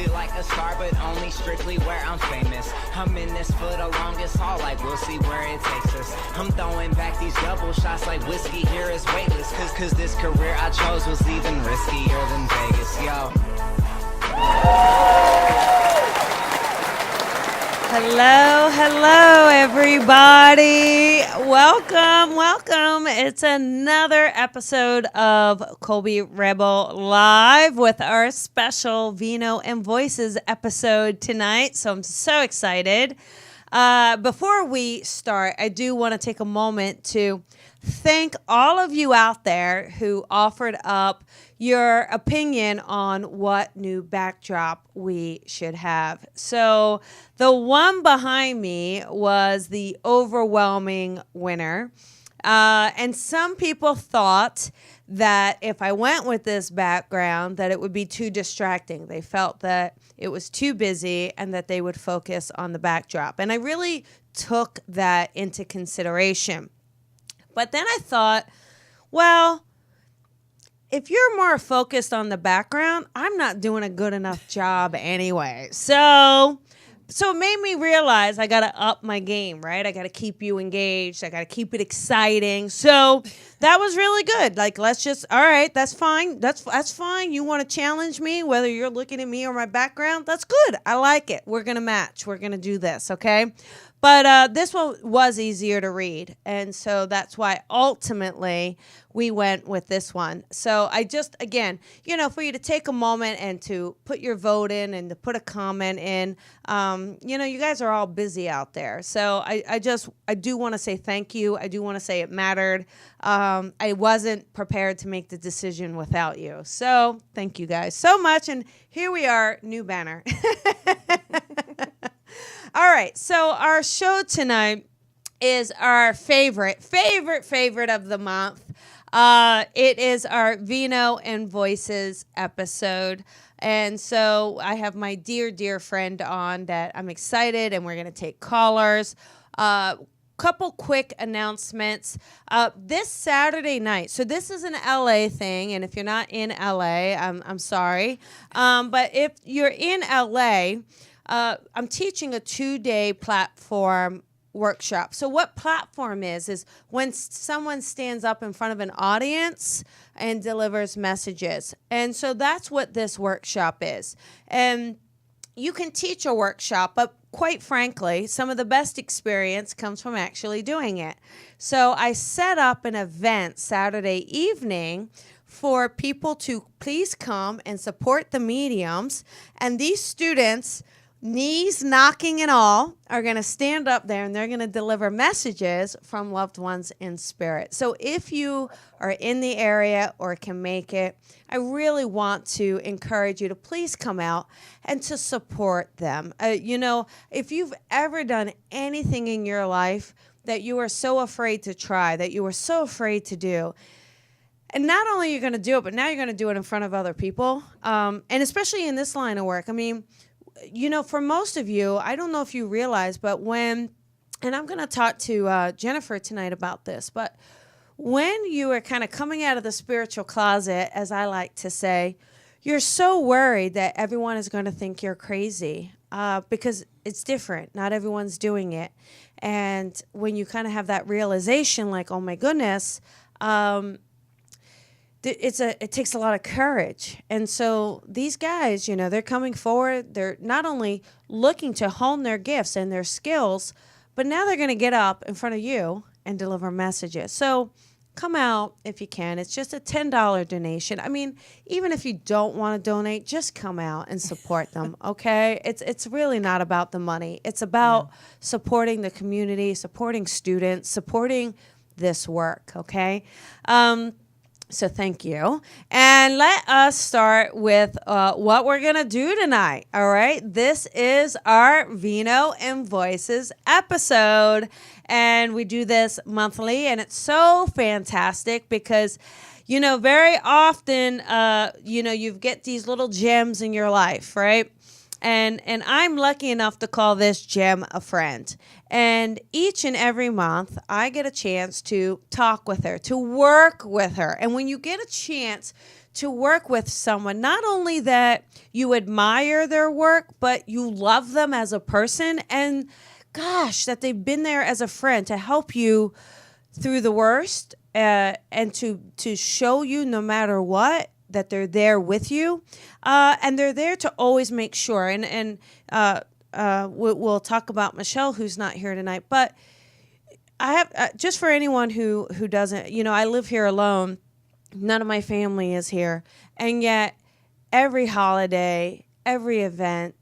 feel like a star, but only strictly where I'm famous. I'm in this for the longest haul, like we'll see where it takes us. I'm throwing back these double shots like whiskey here is weightless. Cause this career I chose was even riskier than Vegas, yo. Hello, everybody. Welcome. It's another episode of Colby Rebel Live with our special Vino and Voices episode tonight. So I'm so excited. Before we start, I do want to take a moment to thank all of you out there who offered up your opinion on what new backdrop we should have. So the one behind me was the overwhelming winner. And some people thought that if I went with this background, that it would be too distracting. They felt that it was too busy and that they would focus on the backdrop. And I really took that into consideration. But then I thought, well, if you're more focused on the background, I'm not doing a good enough job anyway. So it made me realize I got to up my game, right? I got to keep you engaged. I got to keep it exciting. So that was really good. Like, let's just, all right, that's fine. That's fine. You want to challenge me, whether you're looking at me or my background, that's good. I like it. We're going to match. We're going to do this, okay? But this one was easier to read, and so that's why ultimately we went with this one. So I just, again, for you to take a moment and to put your vote in and to put a comment in, you guys are all busy out there. So I do want to say thank you. I do want to say it mattered. I wasn't prepared to make the decision without you. So thank you guys so much, and here we are, new banner. All right, so our show tonight is our favorite of the month. It is our Vino and Voices episode. And so I have my dear friend on that I'm excited, and we're going to take callers. Couple quick announcements. This Saturday night, so this is an LA thing, and if you're not in LA, I'm sorry. But if you're in LA, I'm teaching a 2-day platform workshop. So what platform is when someone stands up in front of an audience and delivers messages. And so that's what this workshop is. And you can teach a workshop, but quite frankly, some of the best experience comes from actually doing it. So I set up an event Saturday evening for people to please come and support the mediums. And these students, knees knocking and all, are going to stand up there and they're going to deliver messages from loved ones in spirit. So if you are in the area or can make it, I really want to encourage you to please come out and to support them. If you've ever done anything in your life that you were so afraid to try, that you were so afraid to do, and not only are you going to do it, but now you're going to do it in front of other people, and especially in this line of work. I mean, for most of you, I don't know if you realize, but and I'm going to talk to Jennifer tonight about this, but when you are kind of coming out of the spiritual closet, as I like to say, you're so worried that everyone is going to think you're crazy because it's different. Not everyone's doing it. And when you kind of have that realization, like, oh my goodness, it takes a lot of courage. And so these guys, they're coming forward. They're not only looking to hone their gifts and their skills, but now they're going to get up in front of you and deliver messages. So come out if you can. It's just a $10 donation. I mean, even if you don't want to donate, just come out and support them, okay? It's really not about the money. It's about supporting the community, supporting students, supporting this work, okay? So thank you. And let us start with what we're going to do tonight, all right? This is our Vino and Voices episode, and we do this monthly, and it's so fantastic because, very often, you get these little gems in your life, right? And I'm lucky enough to call this gem a friend. And each and every month, I get a chance to talk with her, to work with her. And when you get a chance to work with someone, not only that you admire their work, but you love them as a person, and gosh, that they've been there as a friend to help you through the worst, and to show you no matter what that they're there with you, and they're there to always make sure. And we'll talk about Michelle, who's not here tonight, but I have just for anyone who doesn't, I live here alone. None of my family is here, and yet every holiday, every event,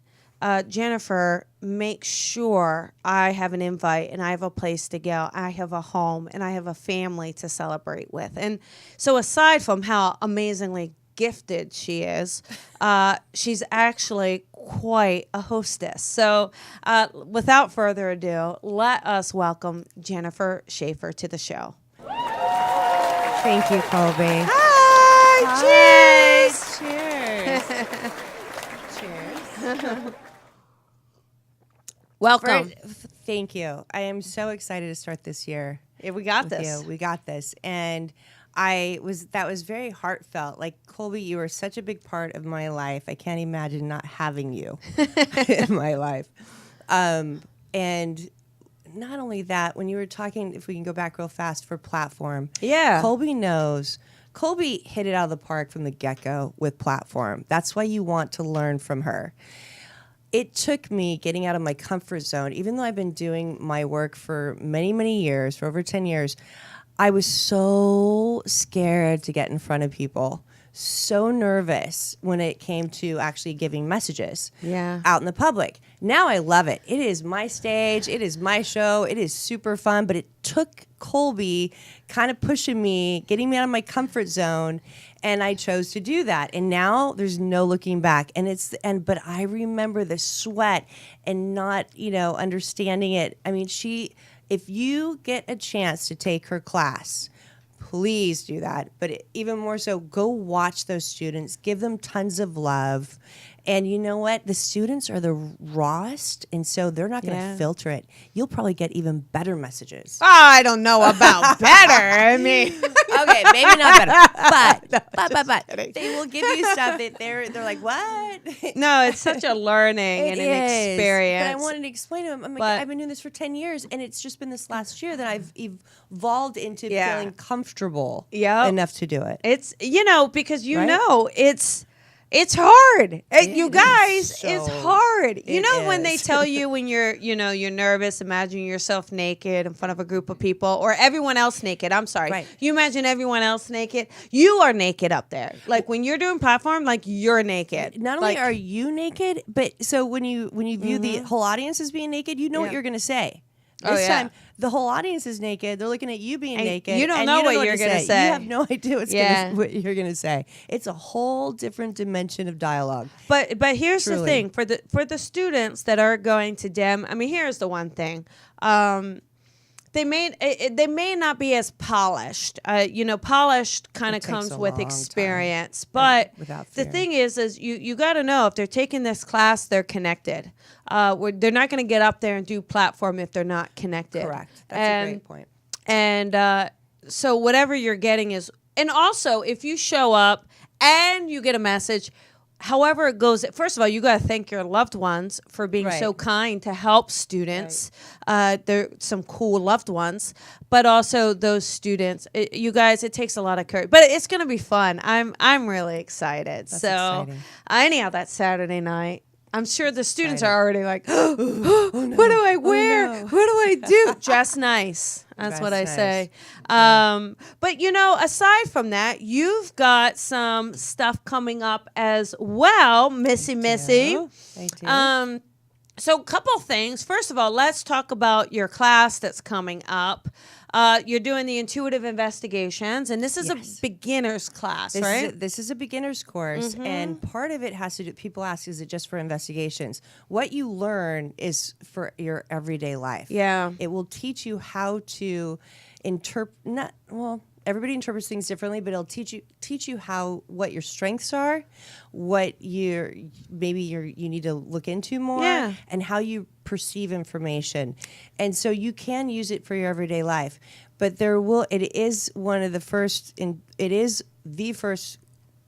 Jennifer makes sure I have an invite and I have a place to go. I have a home and I have a family to celebrate with. And so aside from how amazingly gifted she is, she's actually quite a hostess. So without further ado, let us welcome Jennifer Shaffer to the show. Thank you, Colby. Hi. Cheers. Cheers. Welcome. Thank you. I am so excited to start this year. Yeah, we got with this. you. We got this. And that was very heartfelt. Like, Colby, you are such a big part of my life. I can't imagine not having you in my life. And not only that, when you were talking, if we can go back real fast for platform. Yeah. Colby knows. Colby hit it out of the park from the get-go with platform. That's why you want to learn from her. It took me getting out of my comfort zone, even though I've been doing my work for many, many years, for over 10 years. I was so scared to get in front of people, so nervous when it came to actually giving messages out in the public. Now I love it. It is my stage. It is my show. It is super fun. But it took Colby kind of pushing me, getting me out of my comfort zone, and I chose to do that. And now there's no looking back. But I remember the sweat and not, understanding it. I mean, if you get a chance to take her class, please do that. But even more so, go watch those students, give them tons of love. And you know what? The students are the rawest, and so they're not going to filter it. You'll probably get even better messages. Oh, I don't know about better. I mean, okay, maybe not better, but they will give you stuff that they're like, what? No, it's such a learning and an experience. But I wanted to explain to them. I've been doing this for 10 years, and it's just been this last year that I've evolved into feeling comfortable enough to do it. It's because it's hard. You guys, it's hard. When they tell you when you're nervous, imagine yourself naked in front of a group of people or everyone else naked. I'm sorry. Right. You imagine everyone else naked. You are naked up there. Like when you're doing platform, like you're naked. Not only are you naked, but so when you view the whole audience as being naked, you know what you're going to say. This time, the whole audience is naked. They're looking at you being naked. You don't know what you're going to say. You have no idea what you're going to say. It's a whole different dimension of dialogue. But here's the thing. For the students that are going to DEM, I mean, here's the one thing. They may not be as polished. Polished kind of comes with experience. But the thing is you got to know if they're taking this class, they're connected. They're not going to get up there and do platform if they're not connected. Correct. That's a great point. And so whatever you're getting is, and also if you show up and you get a message, however it goes, first of all, you got to thank your loved ones for being so kind to help students. They're some cool loved ones, but also those students. You guys, it takes a lot of courage, but it's going to be fun. I'm really excited. That's so exciting. Anyhow, that's Saturday night. I'm sure the students are already like, oh, no. What do I wear? Oh, no. What do I do? Dress nice. That's what I say. But, aside from that, you've got some stuff coming up as well, Missy. I do. So a couple things. First of all, let's talk about your class that's coming up. You're doing the intuitive investigations, and this is a beginner's class, right? This is a beginner's course, and part of it has to do, people ask, is it just for investigations? What you learn is for your everyday life. Yeah. It will teach you how to interpret, everybody interprets things differently, but it'll teach you what your strengths are, what you need to look into more, and how you perceive information. And so you can use it for your everyday life. But it is the first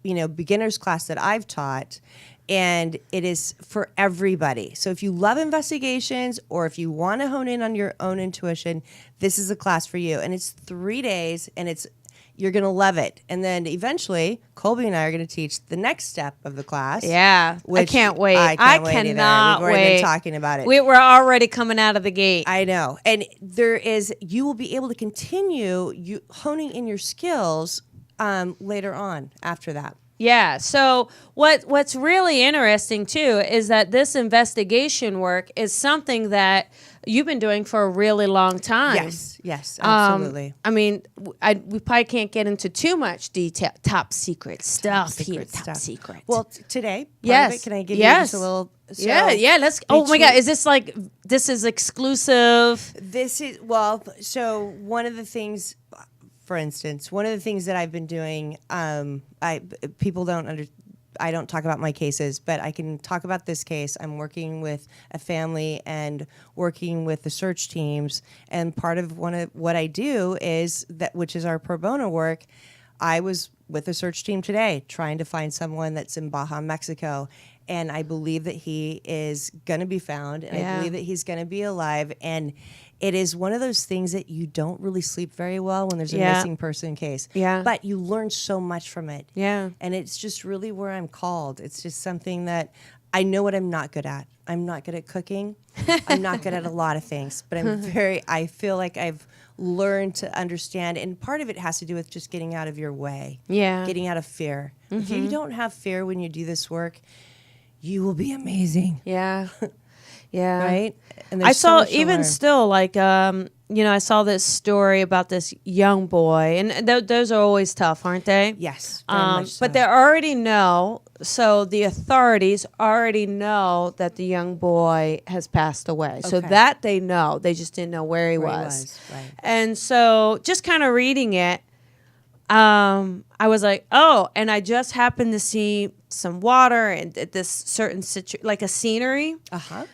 beginner's class that I've taught, and it is for everybody. So if you love investigations or if you want to hone in on your own intuition, this is a class for you. And it's 3 days, and you're going to love it. And then eventually, Colby and I are going to teach the next step of the class. Yeah. I can't wait. I cannot wait. We've already been talking about it. We're already coming out of the gate. I know. And you will be able to continue honing in your skills later on after that. Yeah. So what's really interesting too is that this investigation work is something that you've been doing for a really long time. Yes, absolutely. I mean, we probably can't get into too much detail. Top secret stuff here. Top secret. Well, today, yes. Can I give you just a little? So yeah. Let's. Oh my God! Is this is exclusive? This is So one of the things. For instance, one of the things that I've been doing, I don't talk about my cases, but I can talk about this case. I'm working with a family and working with the search teams, and part of what I do is which is our pro bono work. I was with the search team today trying to find someone that's in Baja, Mexico, and I believe that he is going to be found, and I believe that he's going to be alive, and it is one of those things that you don't really sleep very well when there's a missing person case. Yeah. But you learn so much from it. Yeah. And it's just really where I'm called. It's just something that I know what I'm not good at. I'm not good at cooking. I'm not good at a lot of things. But I feel like I've learned to understand. And part of it has to do with just getting out of your way. Yeah. Getting out of fear. Mm-hmm. If you don't have fear when you do this work, you will be amazing. Yeah. Yeah. Right? And I saw even still I saw this story about this young boy, and those are always tough, aren't they? Yes. Very much so. But they already know, so the authorities already know that the young boy has passed away. Okay. So that they know. They just didn't know where he was. Right. And so just kind of reading it, I was like, oh, and I just happened to see some water and this certain like a scenery. Uh-huh.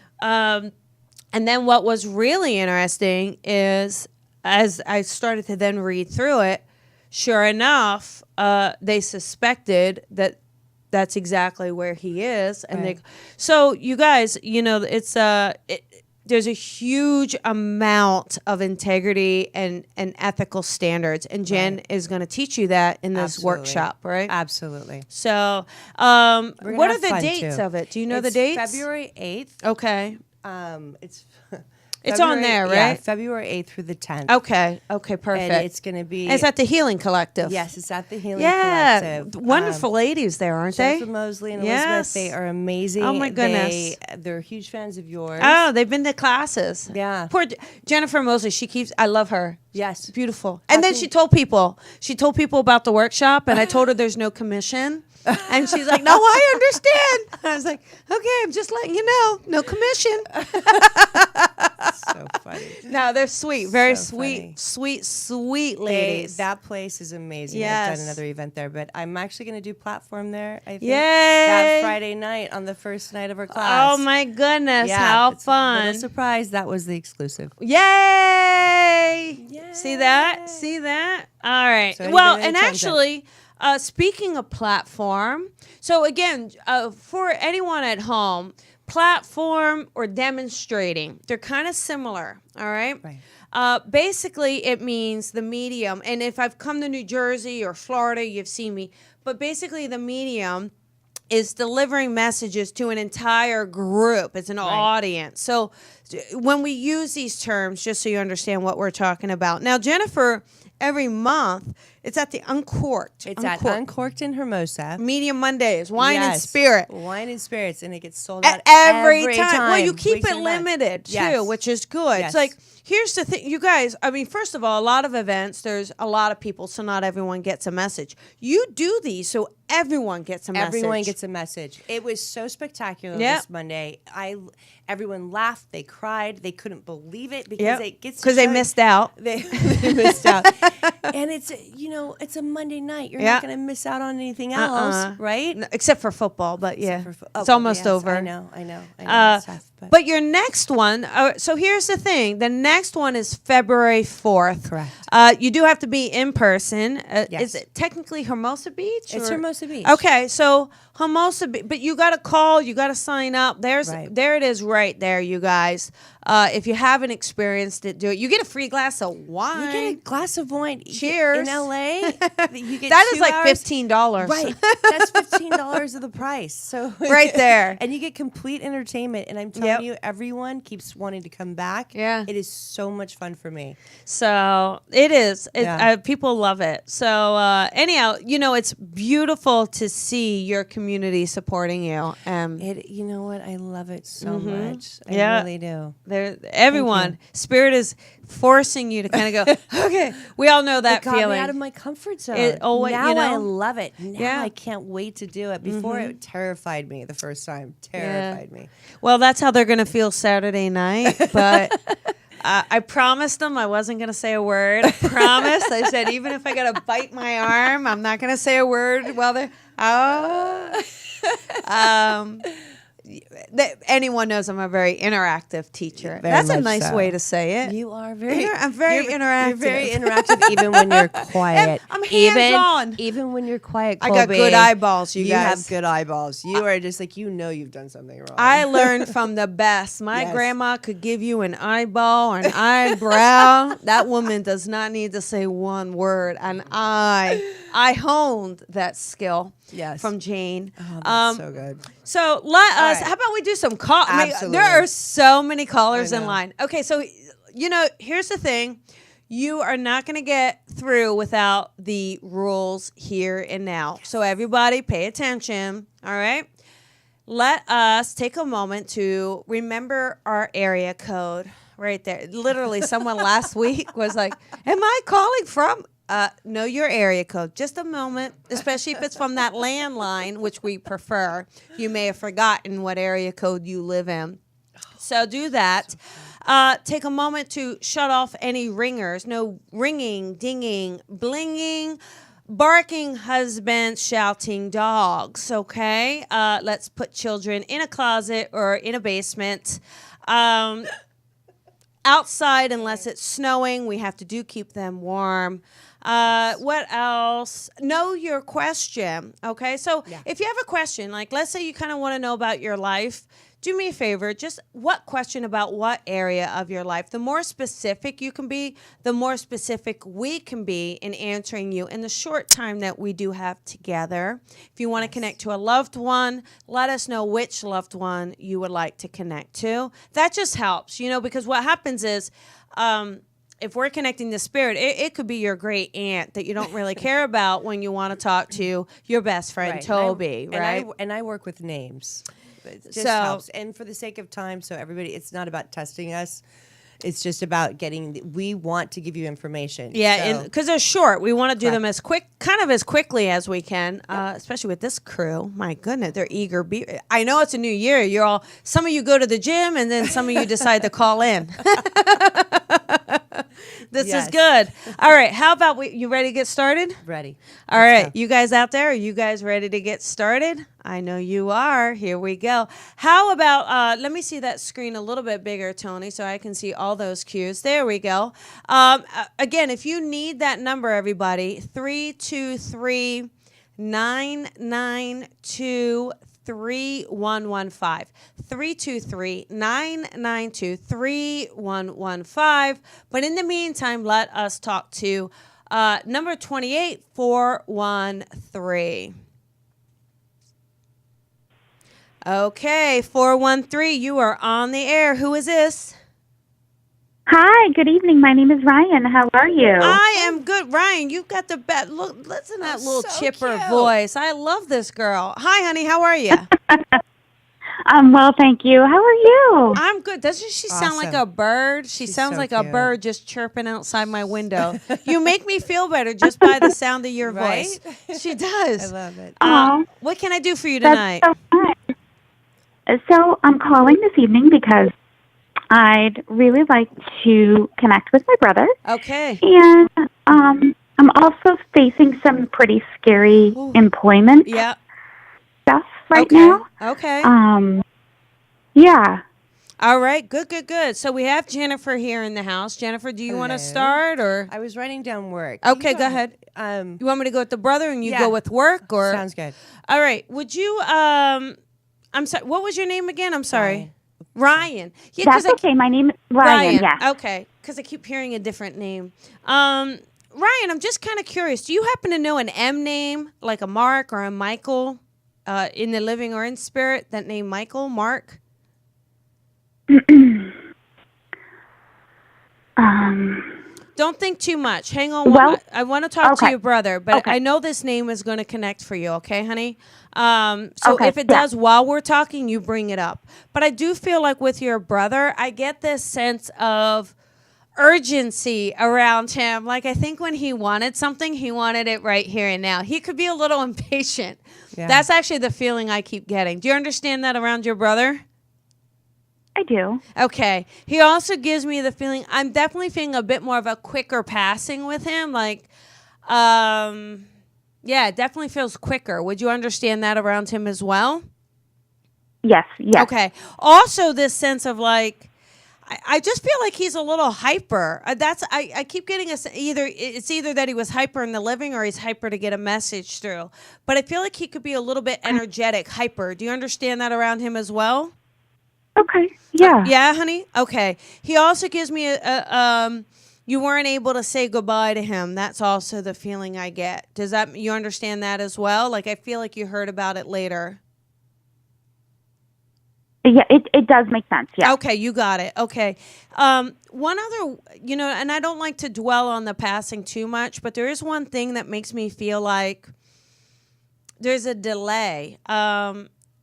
And then what was really interesting is as I started to then read through it, sure enough, they suspected that that's exactly where he is. And so you guys, it's there's a huge amount of integrity and ethical standards. And Jen is going to teach you that in this workshop, right? Absolutely. So what are the dates of it? Do you know the dates? February 8th. Okay. It's on there, right? Yeah, February 8th through the 10th. Okay, perfect. And it's going to be... And it's at the Healing Collective. Yes, it's at the Healing Collective. Wonderful ladies there, aren't they? Jennifer Mosley and Elizabeth, they are amazing. Oh, my goodness. They're huge fans of yours. Oh, they've been to classes. Yeah. Poor Jennifer Mosley, I love her. Yes. Beautiful. And then she told people about the workshop, and I told her there's no commission. And she's like, no, I understand. I was like, okay, I'm just letting you know, no commission. So funny. No, they're sweet, very sweet ladies. That place is amazing. Yes. I've done another event there, but I'm actually going to do platform there, I think. Yay! That Friday night on the first night of our class. Oh, my goodness. How fun. A little surprise. That was the exclusive. Yay! See that? All right. So and actually... speaking of platform, so again, for anyone at home, platform or demonstrating, they're kind of similar, all right? Right. Basically, it means the medium. And if I've come to New Jersey or Florida, you've seen me. But basically, the medium is delivering messages to an entire group. It's an audience. So when we use these terms, just so you understand what we're talking about. Now, Jennifer, every month, it's at the Uncorked. It's at Uncorked in Hermosa. Medium Mondays, wine and spirit. Wine and spirits, and it gets sold out every time. Well, you keep it limited, too, which is good. Yes. It's like, here's the thing, you guys, I mean, first of all, a lot of events, there's a lot of people, so not everyone gets a message. You do these so everyone gets a message. Everyone gets a message. It was so spectacular this Monday. Everyone laughed, they cried, they couldn't believe it because it gets because they missed out. They missed out. And it's it's a Monday night. You're not going to miss out on anything else, right? No, except for football, but it's almost over. I know. It's tough. But your next one, so here's the thing. The next one is February 4th. Correct. You do have to be in person. Yes. Is it technically Hermosa Beach? It's or? Hermosa Beach. Okay, so Hermosa Beach. But you got to call. You got to sign up. There it is right there, you guys. If you haven't experienced it, do it. You get a free glass of wine. You get a glass of wine. Cheers. In LA, you get that is 2 like hours. $15. Right. That's $15 of the price. So right there. And you get complete entertainment. And I'm telling you, everyone keeps wanting to come back. Yeah. It is so much fun for me. So it is. Yeah. People love it. So anyhow, it's beautiful to see your community supporting you. You know what? I love it so much. I really do. Everyone, Spirit is forcing you to kind of go, okay. We all know that it got feeling. me out of my comfort zone. Now I love it. Now I can't wait to do it. Before it terrified me the first time. Terrified me. Well, that's how they're going to feel Saturday night. But I promised them I wasn't going to say a word. I promised. I said, even if I got to bite my arm, I'm not going to say a word while they're... anyone knows I'm a very interactive teacher. That's a nice way to say it. You are very. I'm very interactive. You're very interactive, even when you're quiet. I'm hands-on. Even when you're quiet, Colby, I got good eyeballs. You guys. You have good eyeballs. You are just like you've done something wrong. I learned from the best. My grandma could give you an eyeball or an eyebrow. That woman does not need to say one word, and I honed that skill. Yes. From Jane. Oh, that's so good. So let us, how about we do some call? Absolutely. There are so many callers in line. Okay, so, here's the thing. You are not going to get through without the rules here and now. Yes. So everybody pay attention, all right? Let us take a moment to remember our area code right there. Literally, someone last week was like, am I calling from... know your area code. Just a moment, especially if it's from that landline, which we prefer. You may have forgotten what area code you live in. So do that. Take a moment to shut off any ringers. No ringing, dinging, blinging, barking husbands, shouting dogs, okay? Let's put children in a closet or in a basement. Outside, unless it's snowing, we have to keep them warm. What else? Know your question. Okay. So if you have a question, like let's say you kind of want to know about your life, do me a favor. Just what question about what area of your life? The more specific you can be, the more specific we can be in answering you in the short time that we do have together. If you want to connect to a loved one, let us know which loved one you would like to connect to. That just helps, because what happens is, if we're connecting the spirit, it could be your great aunt that you don't really care about when you want to talk to your best friend, Toby, right? And I work with names. It just helps. And for the sake of time, so everybody, it's not about testing us. It's just about we want to give you information. Yeah, because they're short. We want to do them as quickly as we can, especially with this crew. My goodness, they're eager. I know it's a new year. Some of you go to the gym, and then some of you decide to call in. This is good. All right. How about you ready to get started? Ready. All right. You guys out there, are you guys ready to get started? I know you are. Here we go. How about, let me see that screen a little bit bigger, Tony, so I can see all those cues. There we go. Again, if you need that number, everybody, 323-992-3115. 323-992-3115. But in the meantime, let us talk to number 28413. Okay, 413, you are on the air. Who is this? Hi, good evening. My name is Ryan. How are you? I am good. Ryan, you've got the best. Look, listen to that little chipper voice. I love this girl. Hi, honey. How are you? Well, thank you. How are you? I'm good. Doesn't she sound like a bird? She sounds like a bird just chirping outside my window. You make me feel better just by the sound of your voice. She does. I love it. What can I do for you tonight? That's so fun. So I'm calling this evening because I'd really like to connect with my brother. Okay. And I'm also facing some pretty scary employment stuff right now. Okay. Yeah. All right, good. So we have Jennifer here in the house. Jennifer, do you want to Hello. start or? I was writing down work. Okay, go ahead. You want me to go with the brother and you go with work, or? Sounds good. All right. Would you? I'm sorry. What was your name again? I'm sorry. Ryan. Yeah, That's okay. My name is Ryan. Yeah. Okay, because I keep hearing a different name. Ryan, I'm just kind of curious. Do you happen to know an M name, like a Mark or a Michael, in the living or in spirit? That name, Michael, Mark. Don't think too much. Hang on. Well, I want to talk to okay. your brother, but Okay. I know this name is going to connect for you. Okay, honey. So Okay, if it yeah. does while we're talking, you bring it up. But I do feel like with your brother, I get this sense of urgency around him. Like I think when he wanted something, he wanted it right here and now. He could be a little impatient. Yeah. That's actually the feeling I keep getting. Do you understand that around your brother? I do. Okay. He also gives me the feeling I'm definitely feeling a bit more of a quicker passing with him. Like, yeah, it definitely feels quicker. Would you understand that around him as well? Yes. Yes. Okay. Also, this sense of like, I just feel like he's a little hyper. I keep getting it's either that he was hyper in the living or he's hyper to get a message through. But I feel like he could be a little bit energetic, hyper. Do you understand that around him as well? Okay. Yeah. Yeah, honey. Okay. He also gives me you weren't able to say goodbye to him. That's also the feeling I get. Does that you understand that as well? Like I feel like you heard about it later. Yeah. It does make sense. Yeah. Okay, you got it. Okay. One other, and I don't like to dwell on the passing too much, but there is one thing that makes me feel like there's a delay.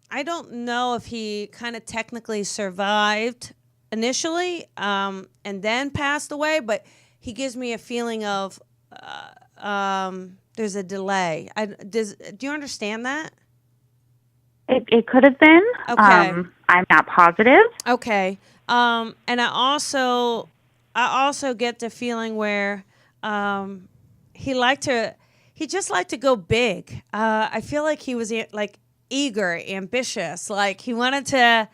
I don't know if he kind of technically survived initially and then passed away, but he gives me a feeling of there's a delay. Do you understand that? It could have been. Okay. I'm not positive. Okay. And I also get the feeling where he just liked to go big. I feel like he was like eager, ambitious, like he wanted to.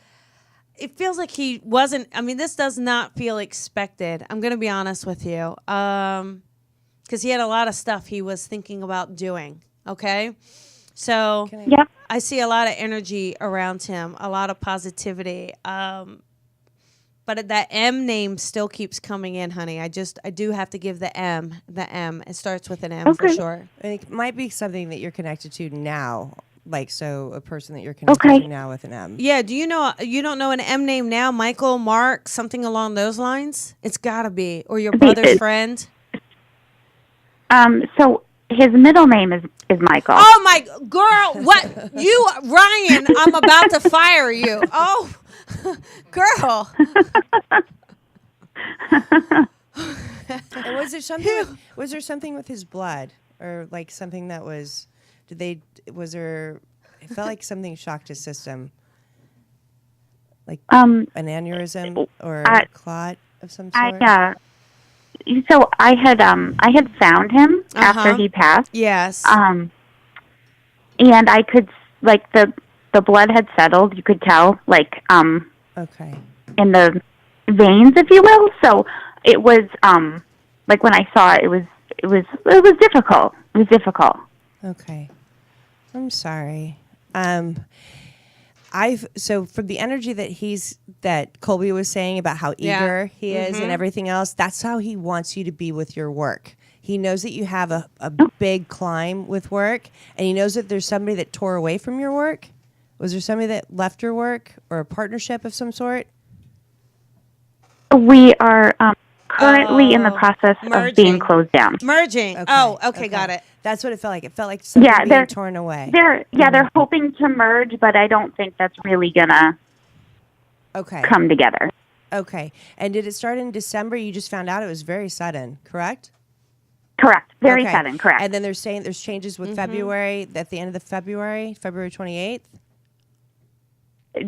It feels like he wasn't. I mean, this does not feel expected. I'm gonna be honest with you, because he had a lot of stuff he was thinking about doing. Okay, so Yep. I see a lot of energy around him, a lot of positivity. But that M name still keeps coming in, honey. I do have to give the M. It starts with an M for Okay. sure. And it might be something that you're connected to now. Like, so a person that you're connected to now with an M. Yeah, do you don't know an M name now? Michael, Mark, something along those lines? It's got to be. Or your brother's friend? So his middle name is Michael. Oh, my girl. What? Ryan, I'm about to fire you. Oh, girl. And was there something with his blood? Or like something that was... it felt like something shocked his system, like an aneurysm or a clot of some sort. So I had found him after he passed. Yes. And I could like the blood had settled. You could tell Okay. in the veins, if you will. So it was like when I saw it, it was difficult. It was difficult. Okay. I'm sorry. So from the energy that Colby was saying about how eager he is and everything else, that's how he wants you to be with your work. He knows that you have a big climb with work, and he knows that there's somebody that tore away from your work. Was there somebody that left your work or a partnership of some sort? We are currently in the process of being closed down. Merging. Okay. Okay, got it. That's what it felt like. It felt like something being torn away. They're hoping to merge, but I don't think that's really gonna come together. Okay. And did it start in December? You just found out it was very sudden, correct? Correct. Very sudden, correct. And then they're saying there's changes with February, at the end of the February 28th?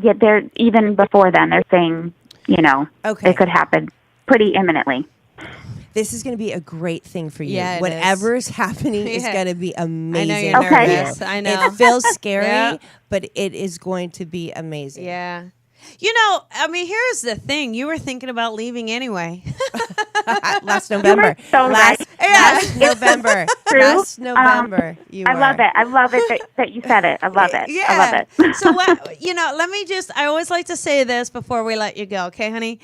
Yeah, they're even before then, they're saying, it could happen pretty imminently. This is going to be a great thing for you. Yeah, Whatever is happening is going to be amazing. I know you're nervous. I know. It feels scary, but it is going to be amazing. Yeah. I mean, here's the thing. You were thinking about leaving anyway. Last November. So Last November. True. Last November. You I were. love it. I love it that you said it. I love it. Yeah. I love it. So what? Let me I always like to say this before we let you go, okay, honey?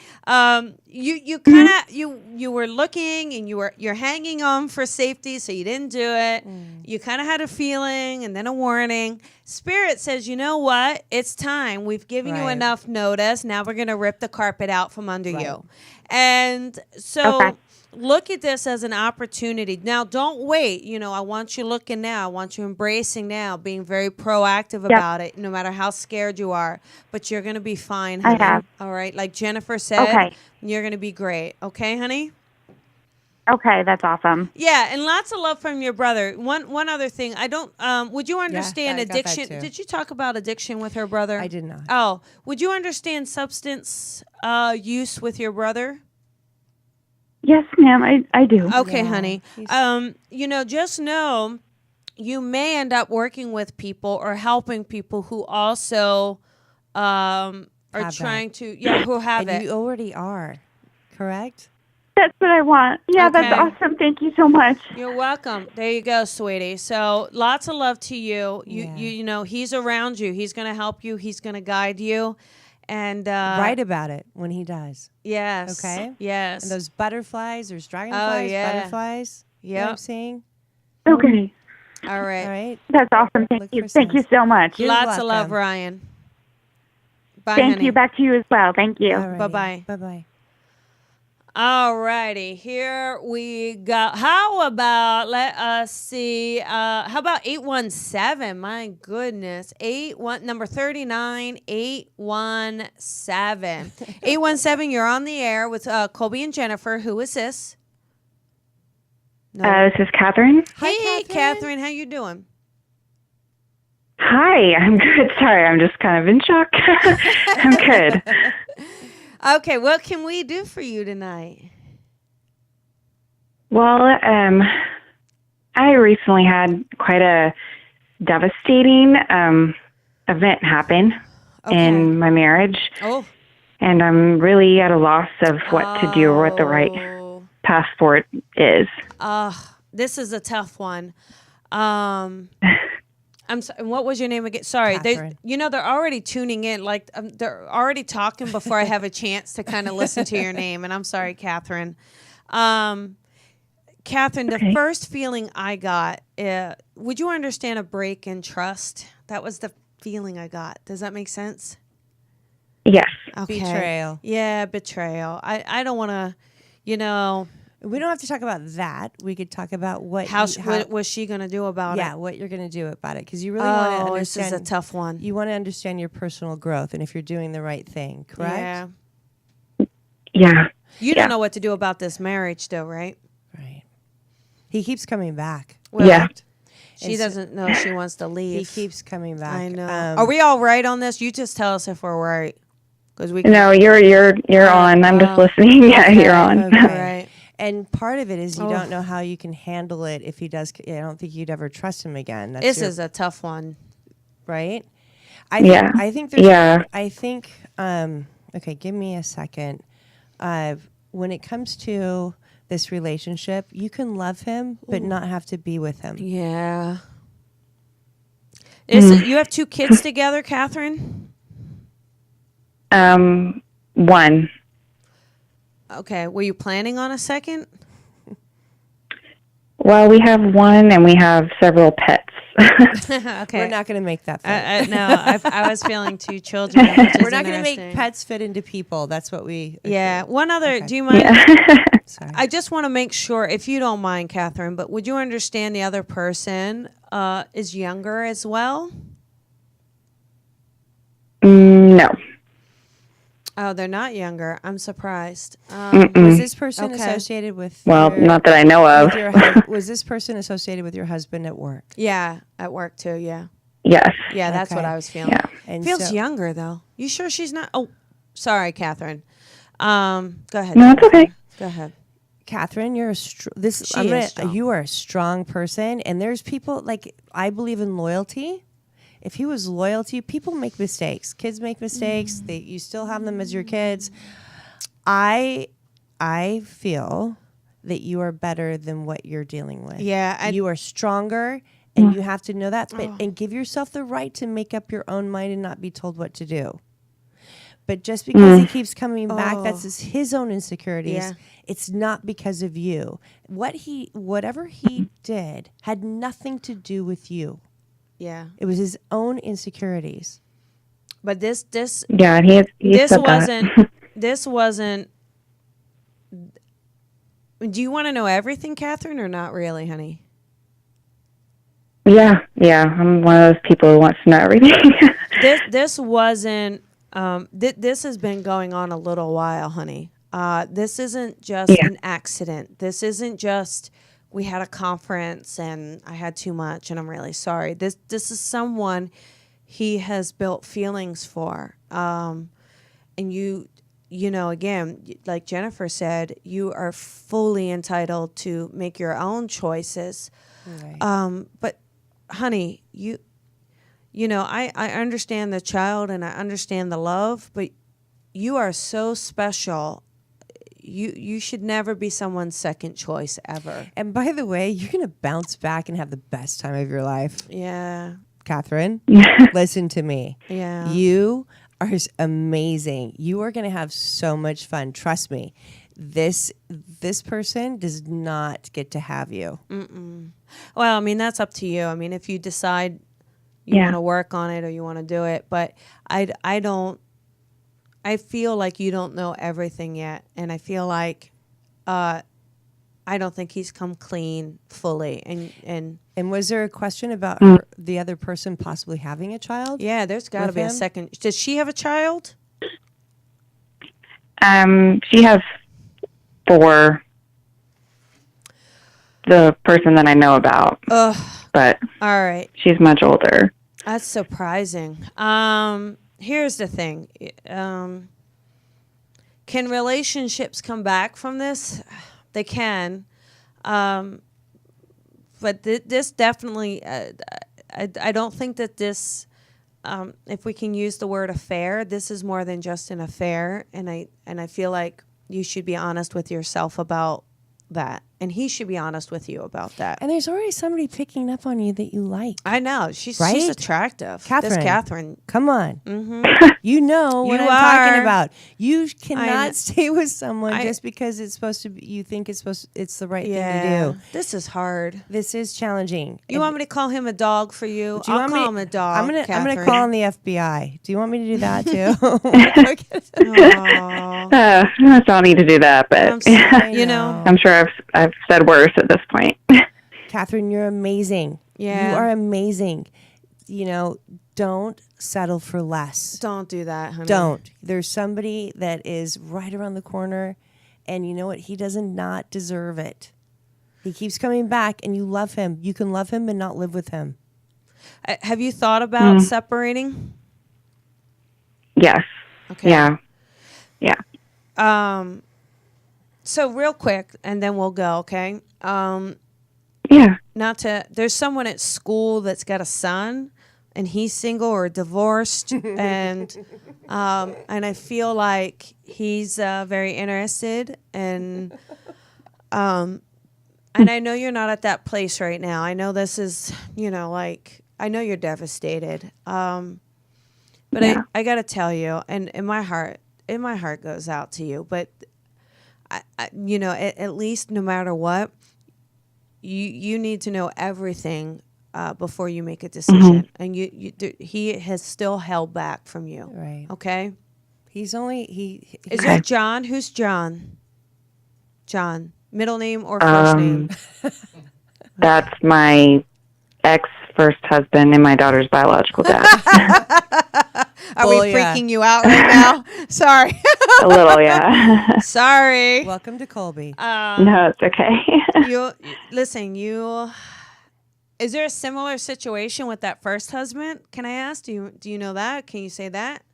You kind of you were looking and you're hanging on for safety, so you didn't do it. You kind of had a feeling and then a warning. Spirit says, you know what? It's time. We've given you Right. enough notice. Now we're gonna rip the carpet out from under you. And so. Okay. Look at this as an opportunity. Now, don't wait. I want you looking now. I want you embracing now, being very proactive about it, no matter how scared you are. But you're going to be fine, honey. I have. All right? Like Jennifer said, Okay. you're going to be great. Okay, honey? Okay, that's awesome. Yeah, and lots of love from your brother. One other thing. I don't, would you understand I got that addiction? too. Did you talk about addiction with her brother? I did not. Oh, would you understand substance use with your brother? Yes, ma'am, I do. Okay, Yeah, honey. Just know you may end up working with people or helping people who also are Have trying to, who have And it. you already are, correct? That's what I want. Yeah, Okay. that's awesome. Thank you so much. You're welcome. There you go, sweetie. So lots of love to you. Yeah. He's around you. He's going to help you. He's going to guide you. And Write about it when he does. yes. Okay. Yes. And those butterflies, there's dragonflies, yeah. butterflies. You know what Yep. I'm saying? Okay, All right. All right. that's awesome. Look Thank you. for Thank you signs. so much. You're Lots of love, welcome. Ryan. Bye, Thank honey. you. Back to you as well. Thank you. Bye-bye. Bye-bye. All righty, here we go. How about, let us see, how about 817? My goodness. Number 39, 817. 817, you're on the air with Colby and Jennifer. Who is this? No. This is Catherine. Hey, Catherine, how you doing? Hi, I'm good. Sorry, I'm just kind of in shock. I'm good. Okay, what can we do for you tonight? Well, I recently had quite a devastating event happen in my marriage, Oh. and I'm really at a loss of what to do or what the right path forward is. This is a tough one. I'm sorry, what was your name again? Sorry, Catherine. they're already tuning in. Like they're already talking before I have a chance to kind of listen to your name. And I'm sorry, Catherine. Catherine, the first feeling I got, would you understand a break in trust? That was the feeling I got. Does that make sense? Yes. Okay. Betrayal. Yeah, betrayal. I don't want to, We don't have to talk about that. We could talk about what what was she going to do about it? yeah, what you're going to do about it, because you really want to this understand. is a tough one. You want to understand your personal growth and if you're doing the right thing, correct? Yeah. Yeah. You don't know what to do about this marriage, though, right? Right. He keeps coming back. Well, Yeah. She doesn't know she wants to leave. He keeps coming back. I know. Are we all right on this? You just tell us if we're right, because we. No, you're on. I'm just listening. Yeah, you're on. Okay, right. And part of it is you don't know how you can handle it if he does. I don't think you'd ever trust him again. That's This is a tough one. right. I Yeah. think there's. Yeah. I think. Okay, give me a second. When it comes to this relationship, you can love him but not have to be with him. Yeah. You have 2 kids together, Catherine? One. Okay. Were you planning on a second? Well, we have one, and we have several pets. Okay. We're not going to make that fit. No, I was feeling 2 children. Which We're is not going to make interesting. pets fit into people. That's what we. Yeah. One other. Okay. Do you mind? Sorry. I just want to make sure, if you don't mind, Catherine, but would you understand the other person is younger as well? No. Oh, they're not younger. I'm surprised. Was this person Okay. associated with? Well, your- not that I know of. with your was this person associated with your husband at work? Yeah, at work too. Yeah, Yes. yeah, that's what Okay. I was feeling. Yeah. And Feels so- younger though. You sure she's not? Oh, sorry, Catherine. Go ahead. No, it's okay. Go ahead. Catherine, you're She is strong. you are a strong person, and there's people like I believe in loyalty, if he was loyal to you, people make mistakes. Kids make mistakes. You still have them as your kids. I feel that you are better than what you're dealing with. Yeah, you are stronger, and you have to know that. And give yourself the right to make up your own mind and not be told what to do. But just because he keeps coming back, that's his own insecurities. Yeah. It's not because of you. Whatever he did had nothing to do with you. Yeah. It was his own insecurities. But this Yeah, and he said that. this wasn't. Do you want to know everything, Catherine, or not really, honey? Yeah, I'm one of those people who wants to know everything. This wasn't. This has been going on a little while, honey. This isn't just an accident. This isn't just we had a conference and I had too much and I'm really sorry. This is someone he has built feelings for. And you know, again, like Jennifer said, you are fully entitled to make your own choices. Right. But honey, you know, I understand the child and I understand the love, but you are so special. You should never be someone's second choice ever. And by the way, you're going to bounce back and have the best time of your life. Yeah. Catherine, listen to me. Yeah. You are amazing. You are going to have so much fun. Trust me. This person does not get to have you. Well, I mean, that's up to you. I mean, if you decide you want to work on it or you want to do it, but I feel like you don't know everything yet, and I feel like I don't think he's come clean fully. And was there a question about the other person possibly having a child? Yeah, there's got to be a second. Does she have a child? She has 4. The person that I know about, but all right, she's much older. That's surprising. Here's the thing. Can relationships come back from this? They can. But this definitely, I don't think that this, if we can use the word affair, this is more than just an affair. And I feel like you should be honest with yourself about that. And he should be honest with you about that. And there's already somebody picking up on you that you like. I know. She's attractive. Catherine. This Catherine. Come on. Mm-hmm. You know what You I'm are. talking about. You cannot stay with someone just because it's supposed to be, you think it's the right thing to do. This is hard. This is challenging. You want me to call him a dog for you? Do you I'll want call me him a dog. I'm gonna call on the FBI. Do you want me to do that too? Aw. I don't need to do that, but I'm sorry, you know. I'm sure I've said worse at this point. Catherine, you're amazing. Yeah. You are amazing. You know, don't settle for less. Don't do that, honey. Don't. There's somebody that is right around the corner, and you know what? He does not deserve it. He keeps coming back, and you love him. You can love him and not live with him. Have you thought about separating? Yes. Okay. Yeah. So real quick, and then we'll go, okay? Yeah. There's someone at school that's got a son, and he's single or divorced, and I feel like he's very interested, and I know you're not at that place right now. I know this is, I know you're devastated, but Yeah. I got to tell you, and my heart goes out to you, but at least no matter what, you need to know everything before you make a decision, and he has still held back from you. Right. Okay. He's only Is there John? Who's John? John, middle name or first name? That's my ex-first husband and my daughter's biological dad. Are we freaking you out right now? Sorry. A little, yeah. Sorry. Welcome to Colby. No, it's okay. Is there a similar situation with that first husband? Can I ask? Do you know that? Can you say that?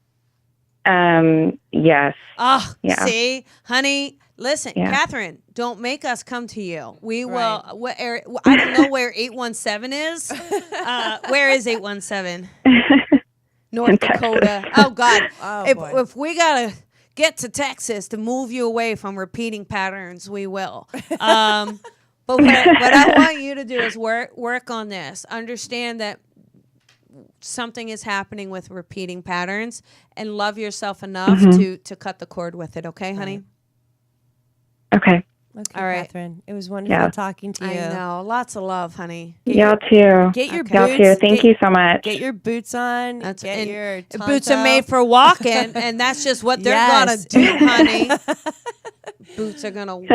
Yes. Oh, Yeah. see, honey, Listen, Yeah. Catherine, don't make us come to you. We will. I don't know where 817 is. Where is 817? North In Dakota. Texas. Oh God. boy. If we gotta get to Texas to move you away from repeating patterns, we will. But what I want you to do is work on this. Understand that something is happening with repeating patterns, and love yourself enough to cut the cord with it. Okay, honey. Okay. Okay, All right. Catherine. It was wonderful talking to you. I know. Lots of love, honey. Y'all too. Get your Y'all boots. too. Thank you so much. Get your boots on. And Get your boots are tonto. made for walking, and that's just what they're Yes. gonna do, honey. Boots are gonna walk.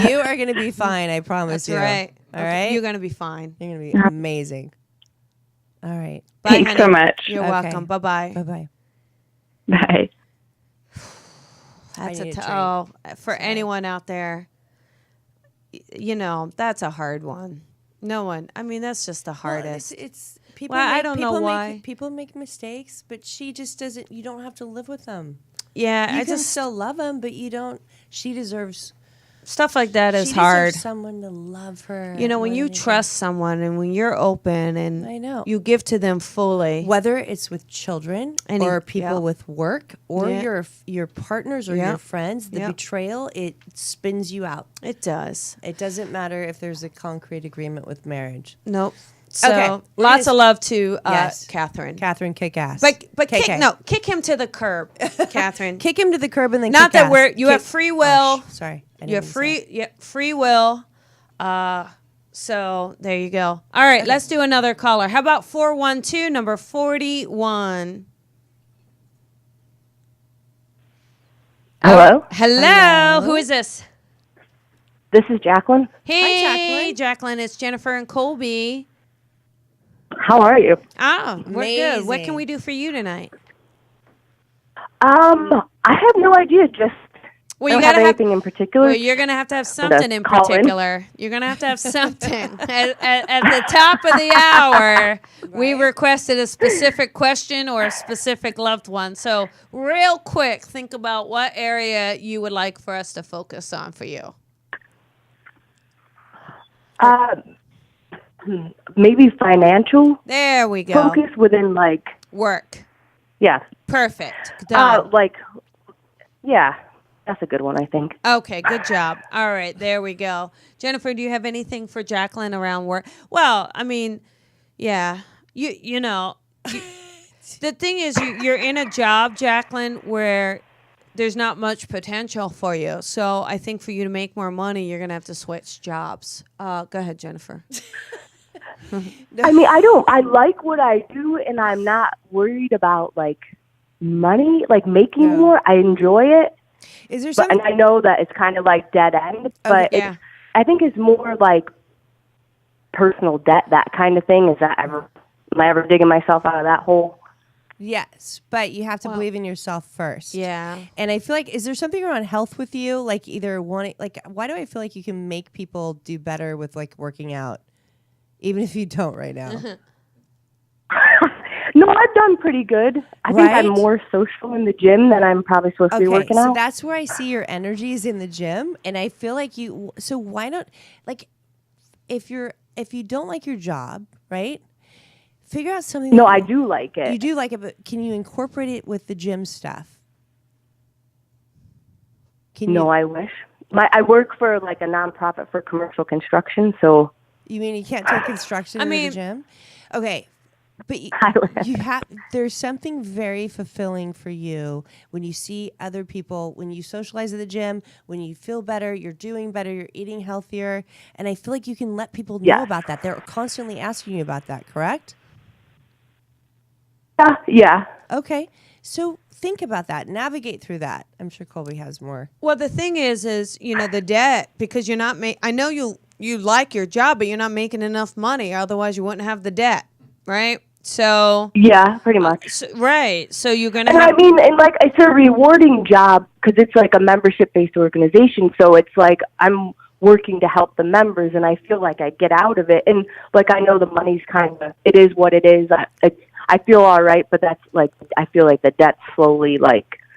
You are going to be fine. I promise That's you. right. All right. You're gonna be fine. You're going to be amazing. All right. Bye, Thanks honey. so much. You're Okay. welcome. Bye bye. Bye bye. Bye. That's need a drink. for anyone out there. That's a hard one. No one. I mean, that's just the hardest. It's people. Well, I make, don't people know make- why. people make mistakes, but she just doesn't. You don't have to live with them. Yeah, You I can just still love them, but you don't. She deserves. stuff like that is she hard. deserves someone to love her. When more you than trust someone and when you're open and I know. you give to them fully. whether it's with children or people yeah. with work or Yeah. your partners or Yeah. your friends, the Yeah. betrayal, it spins you out. It does. It doesn't matter if there's a concrete agreement with marriage. Nope. So Okay, we're lots gonna of love to Yes. Catherine. Catherine, kick ass. But KK. kick him to the curb, Catherine. Kick him to the curb and then Not kick that ass. you have free will. Sorry. I didn't You have mean to say that. free will. So there you go. All right, let's do another caller. How about 412 number 41? Hello? Hello. Who is this? This is Jacqueline. Hey, Jacqueline. It's Jennifer and Colby. How are you? Oh, we're good. What Amazing. can we do for you tonight? I have no idea. Just Well, I you don't have gotta anything in particular. Well, you're gonna have to have something in call in. particular. You're gonna have to have something at the top of the hour. We requested a specific question or a specific loved one. So, real quick, think about what area you would like for us to focus on for you. Maybe financial There we go. focus within Work. yeah, Perfect. Done. yeah, that's a good one, I think. Okay, good job. All right, there we go. Jennifer, do you have anything for Jacqueline around work? Well, I mean, yeah, you know, the thing is, you're in a job, Jacqueline, where there's not much potential for you. So I think for you to make more money, you're gonna have to switch jobs. Go ahead, Jennifer. I mean, I like what I do, and I'm not worried about money, making more. I enjoy it. Is there But, something? and I know that it's kind of like dead end, but yeah. I think it's more like personal debt, that kind of thing. Am I ever digging myself out of that hole? Yes, but you have to believe in yourself first. Yeah. And I feel like, is there something around health with you? Like either wanting, why do I feel like you can make people do better with working out, even if you don't right now? No, I've done pretty good. I think I'm Right? more social in the gym than I'm probably supposed to be working so out. that's where I see your energies in the gym, and I feel like you. So why not, if you don't like your job, right? Figure out something. No, that I do like it. You do like it, but can you incorporate it with the gym stuff? No, I wish. I work for a nonprofit for commercial construction, so You mean you can't take construction in the gym? Okay. But you have. There's something very fulfilling for you when you see other people, when you socialize at the gym, when you feel better, you're doing better, you're eating healthier, and I feel like you can let people know about that. They're constantly asking you about that, correct? yeah. Okay, so think about that, navigate through that. I'm sure Colby has more. Well, the thing is the debt, because you're not I know you like your job, but you're not making enough money. Otherwise, you wouldn't have the debt, right? So Yeah, pretty much. right. So you're gonna. And have, I mean, and it's a rewarding job because it's a membership-based organization. So it's I'm working to help the members, and I feel like I get out of it. And I know the money's it is what it is. I feel all right, but that's I feel like the debt's slowly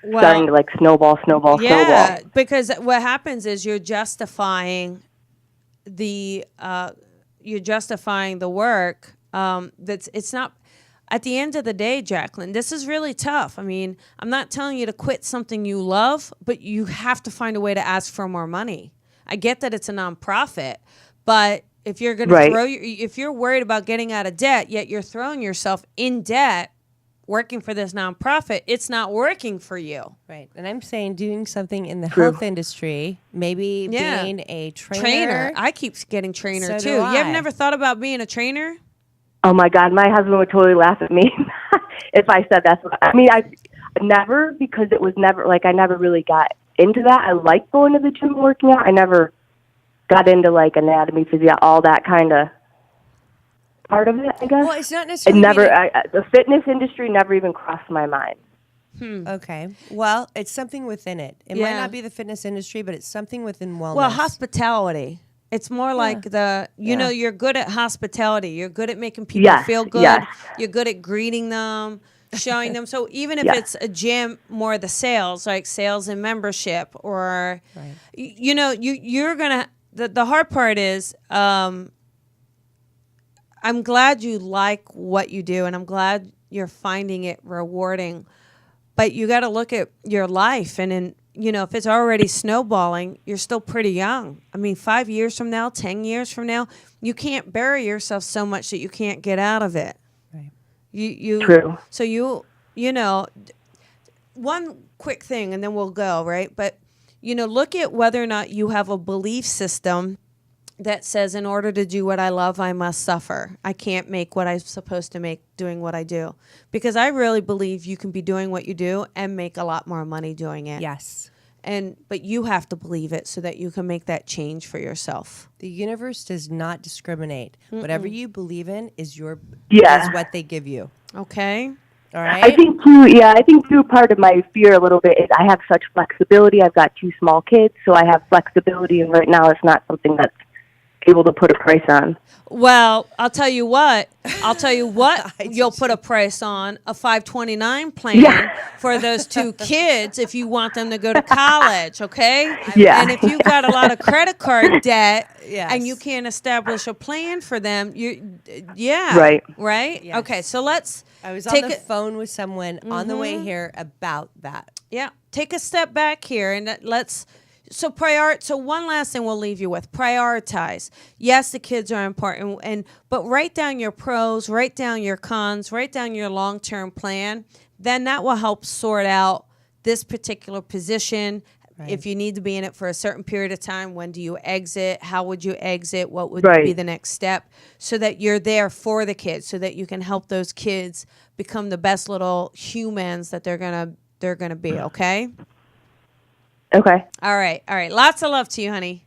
starting to like snowball. Yeah, because what happens is you're justifying the work. It's not. At the end of the day, Jacqueline, this is really tough. I mean, I'm not telling you to quit something you love, but you have to find a way to ask for more money. I get that it's a nonprofit, but if you're going to if you're worried about getting out of debt, yet you're throwing yourself in debt working for this nonprofit, it's not working for you. Right. And I'm saying doing something in the health industry, maybe being a trainer. I keep getting trainer So too. do You I. have never thought about being a trainer? Oh my God, my husband would totally laugh at me if I said that's what I mean. I never, because it was never like I never really got into that. I like going to the gym and working out. I never got into like anatomy, physio, all that kind of part of it, I guess. Well, it's not necessarily. The fitness industry never even crossed my mind. Okay. Well, it's something within it. It might not be the fitness industry, but it's something within wellness. Well, hospitality. It's more like you're good at hospitality. You're good at making people feel good. Yes. You're good at greeting them, showing them. So even if it's a gym, more the sales, like sales and membership, or, you're going to, the hard part is, I'm glad you like what you do, and I'm glad you're finding it rewarding. But you got to look at your life, and if it's already snowballing, you're still pretty young. I mean, 5 years from now, 10 years from now, you can't bury yourself so much that you can't get out of it. Right. True. So one quick thing, and then we'll go, right? But, look at whether or not you have a belief system that says, in order to do what I love, I must suffer. I can't make what I'm supposed to make doing what I do. Because I really believe you can be doing what you do and make a lot more money doing it. Yes. But you have to believe it so that you can make that change for yourself. The universe does not discriminate. Whatever you believe in is is what they give you. Okay. All right. I think too, part of my fear a little bit is I have such flexibility. I've got 2 small kids, so I have flexibility, and right now it's not something that's able to put a price on. Well, I'll tell you what you'll put a price on, a 529 plan for those 2 kids if you want them to go to college, okay? Yeah. And if you've got a lot of credit card debt and you can't establish a plan for them, Right? Yes. Okay, so let's I was on the phone with someone on the way here about that. Yeah. Take a step back here and let's So one last thing we'll leave you with. Prioritize. Yes, the kids are important, but write down your pros, write down your cons, write down your long-term plan. Then that will help sort out this particular position. Right. If you need to be in it for a certain period of time, when do you exit? How would you exit? What would be the next step? So that you're there for the kids, so that you can help those kids become the best little humans that they're gonna be. Okay. Okay. All right. Lots of love to you, honey.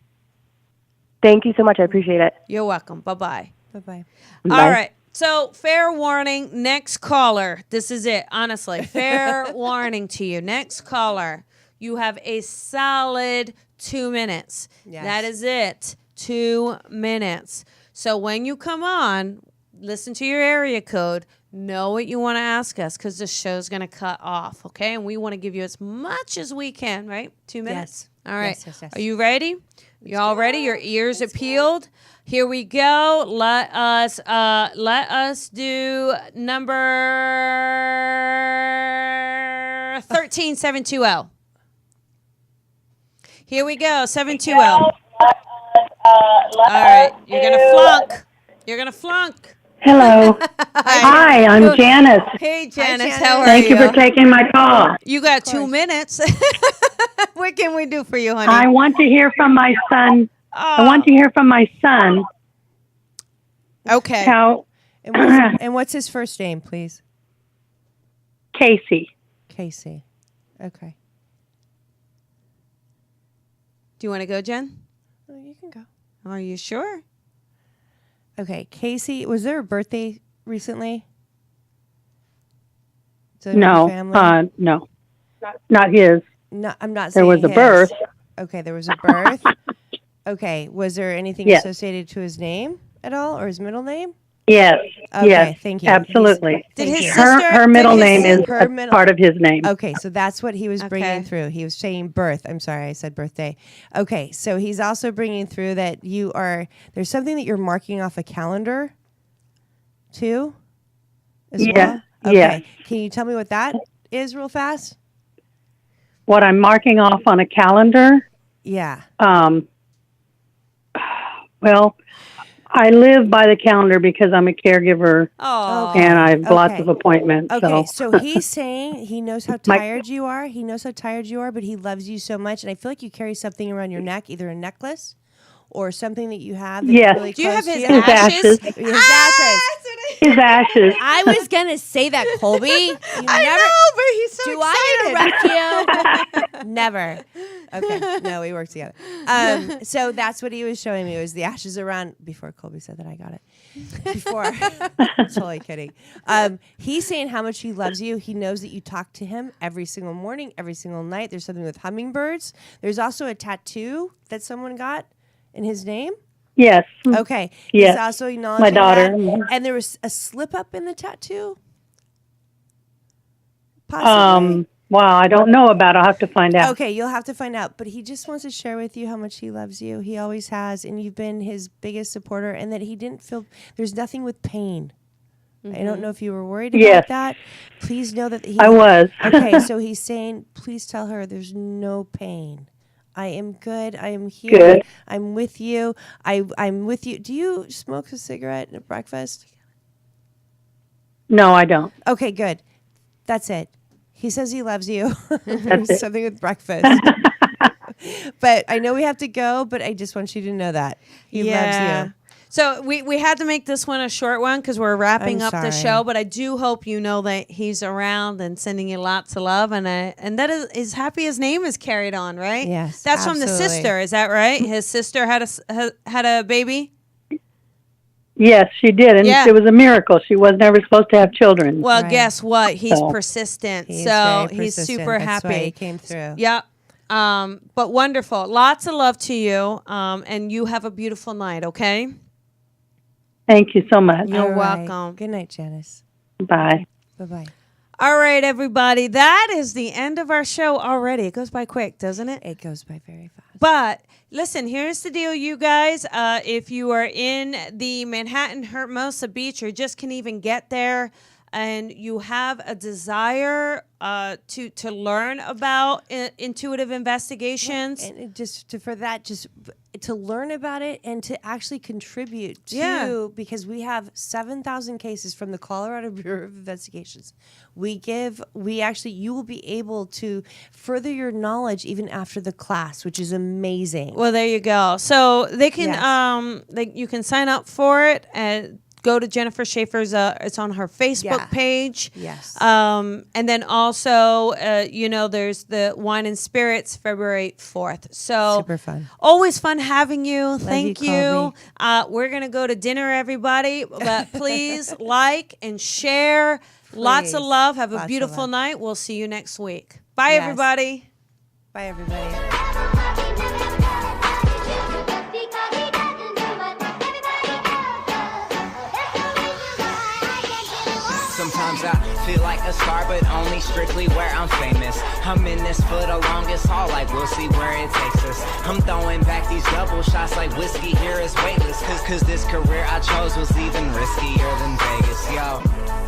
Thank you so much. I appreciate it. You're welcome. Bye-bye. Bye-bye. All right. So, fair warning, next caller. This is it, honestly. Fair warning to you. Next caller. You have a solid 2 minutes. Yes. That is it. 2 minutes. So, when you come on, listen to your area code. Know what you want to ask us, because the show's going to cut off, okay? And we want to give you as much as we can, right? 2 minutes? Yes. All right. Yes. Are you ready? You all ready? Your ears are peeled. Here we go. Let us do number 13720. Here we go. 720. All right. You're going to flunk. Hello. Hi, I'm Janice. Hey, Janice. How are Thank you for taking my call. You got 2 minutes. What can we do for you, honey? I want to hear from my son. Okay. How? And what's his first name, please? Casey. Casey. Okay. Do you want to go, Jen? Oh, you can go. Are you sure? Okay, Casey, was there a birthday recently? No, no, not his. No, I'm not there saying was a his. birth. Okay, there was a birth. Okay, was there anything associated to his name at all, or his middle name? Yes. Okay, yes, thank you. absolutely. Did his you. sister? Her middle did his- name is her a middle- part of his name. Okay, so that's what he was bringing Okay. through. He was saying birth. I'm sorry, I said birthday. Okay, so he's also bringing through that there's something that you're marking off a calendar too as well? Okay. Yes. Can you tell me what that is real fast? What I'm marking off on a calendar, Yeah. well, I live by the calendar because I'm a caregiver Oh, and I have lots Okay. of appointments. Okay, So, so he's saying he knows how tired you are. He knows how tired you are, but he loves you so much. And I feel like you carry something around your neck, either a necklace or something that you have. That's Yes. really do you have close his to you. ashes? ashes. His ashes. his ashes. I was gonna say that, Colby. You but he's so Do I interrupt you? Never. Okay. No, we work together. So that's what he was showing me was the ashes around before Colby said that I got it. Before. Totally kidding. He's saying how much he loves you. He knows that you talk to him every single morning, every single night. There's something with hummingbirds. There's also a tattoo that someone got in his name. Yes. Okay. Yes. He's also acknowledging My daughter. that. And there was a slip up in the tattoo. Possibly. Wow, I don't know about it. I'll have to find out. Okay, you'll have to find out. But he just wants to share with you how much he loves you. He always has, and you've been his biggest supporter, and that he didn't feel there's nothing with pain. I don't know if you were worried about Yes. that. Please know that he. I was. Okay, so he's saying, please tell her there's no pain. I am good. I am here. Good. I'm with you. I'm with you. Do you smoke a cigarette at breakfast? No, I don't. Okay, good. That's it. He says he loves you. That's it. Something with breakfast. But I know we have to go, but I just want you to know that. He loves you. So we had to make this one a short one because we're wrapping I'm up the sorry. show. But I do hope you know that he's around and sending you lots of love, and that is happy his name is carried on, right? Yes, that's from the absolutely. sister. Is that right? His sister had a baby. Yes, she did. And Yeah. it was a miracle. She was never supposed to have children. Well, Right. guess what? He's So- persistent, He is so very he's persistent. super That's happy. why he came through. Yep. But wonderful. Lots of love to you. And you have a beautiful night. Okay. Thank you so much. You're All right. welcome. Good night, Janice. Bye. Bye-bye. All right, everybody. That is the end of our show already. It goes by quick, doesn't it? It goes by very fast. But listen, here's the deal, you guys. If you are in the Manhattan Hermosa Beach or just can even get there, and you have a desire to learn about intuitive investigations, And it just to learn about it and to actually contribute to, Yeah. because we have 7,000 cases from the Colorado Bureau of Investigations. You will be able to further your knowledge even after the class, which is amazing. well, there you go. So they can, Yes. you can sign up for it and go to Jennifer Shaffer's. It's on her Facebook Yeah. page. Yes. And then also, there's the Wine and Spirits February 4th. So Super fun. Always fun having you. Thank you, you. Colby. We're gonna go to dinner, everybody. But please like and share. Lots of Please. love. Have a Lots of beautiful love. night. We'll see you next week. Bye, Yes. everybody. Bye, everybody. Sometimes I feel like a star, but only strictly where I'm famous. I'm in this for the longest haul, like we'll see where it takes us. I'm throwing back these double shots like whiskey here is weightless. Cause this career I chose was even riskier than Vegas, yo.